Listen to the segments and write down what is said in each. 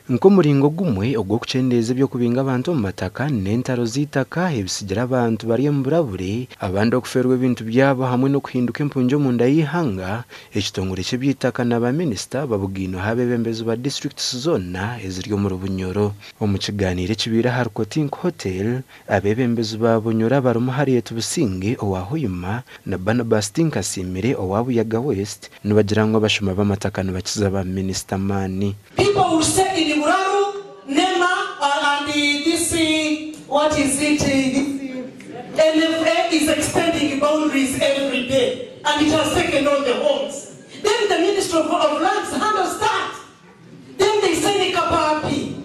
Nkomuringo gumwe ogwo kuchendeza byo kubinga abantu mu mataka n'entaro z'itaka ebisigira abantu bari emburabure abandi okuferwa ebintu byabo hamwe no kuhinduka empunjo mu nda y'ihanga ekitongole ky'ebyitaka n'abaminisita babugino habebembezo ba districts zona eziri mu Bunyoro omu kiganiro kibira Harcoting Hotel abebembezo ba Bunyoro barumu Harriet Businge owahuyuma na Barnabas Tinkasimire owabuyaga West nibagirangwa bashoma b'amataka nibakiza ba minisita mani. People will say in Muraru, Nema, and this, what is it? NFA is extending boundaries every day, and it has taken all the homes. Then the Minister of Lands handles that. Then they say Nikapapi.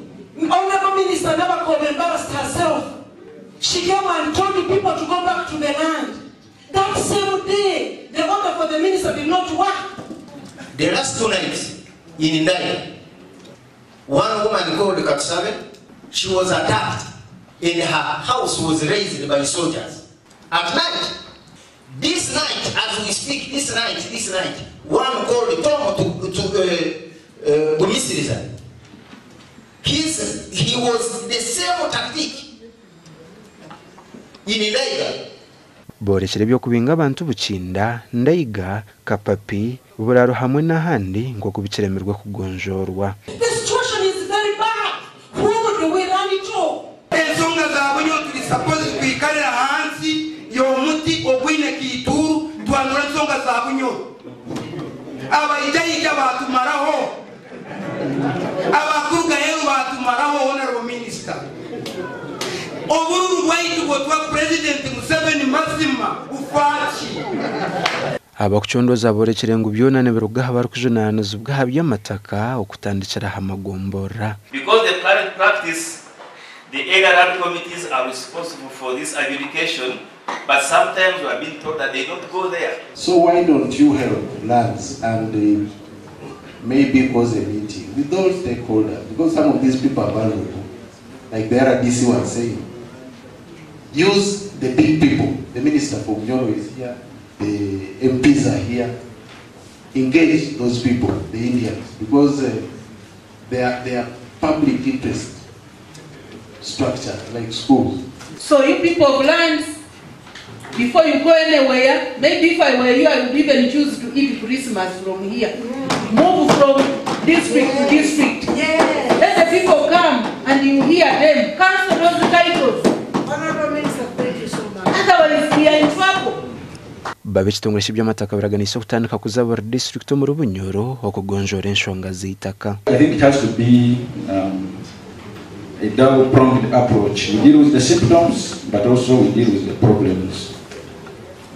Honorable Minister never embarrassed herself. She came and told the people to go back to the land. That same day, the order for the minister did not work. The last 2 nights in Indaya, one woman called Katsabe, she was attacked and her house was raised by soldiers. At night, this night, as we speak, this night, one called Tom to Minisita. He was the same tactic in Indaya. Borekere byo kubinga abantu bucinda ndayiga kapapi buraro hamwe n'ahandi ngo kubikiremerwa kugonjorwa. The situation is very bad. Who would we run it to? Ensonga za Bunyoro tuli suppose kwikalira hansi y'omuti ogwine kituru twanura ensonga za Bunyoro. Abayijayija batumaraho. Abakuruga yero batumaraho honorable minister. Oburu waitu kwa president Museveni mazima ufachi. Okucondooza borekere ngo byonane birugaha bari kujunana zubwaha by'amataka okutandikira hamagombora. Because the current practice, the area land committees are responsible for this adjudication, but sometimes we have been told that they don't go there. So why don't you help lands and maybe cause a meeting with all stakeholders? Because some of these people are vulnerable, like the RDC was saying. Use the big people. The minister for Bunyoro is here. The MPs are here. Engage those people, the Indians, because they are public interest structure, like schools. So you people of lands, before you go anywhere, maybe if I were you, I would even choose to eat Christmas from here. Move from district to district. Yeah. Let the people come and you hear them. Cancel those titles. Otherwise, we are in trouble. Babekitongole cy'amataka biraganisa kutandika kuzabura district mu Bunyoro okugonjora enshonga z'itaka. I think it has to be a double-pronged approach. We deal with the symptoms, but also we deal with the problems.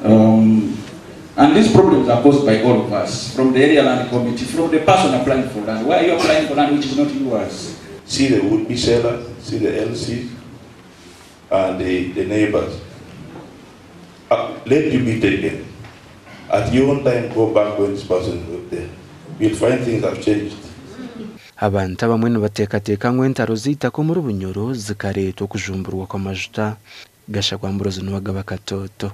And these problems are caused by all of us, from the area land committee, from the person applying for land. Why are you applying for land which is not yours? See the would-be seller, see the LC, and the neighbors. Let you be taken. At your own time, go back when this person was there. You'll find things have changed. Abantu abamwe nibatekateka ngo entaro z'itaka mu Bunyoro zikareeta okujumburwa kw'amajuta gashagwa mburozi n'uwagaba katoto.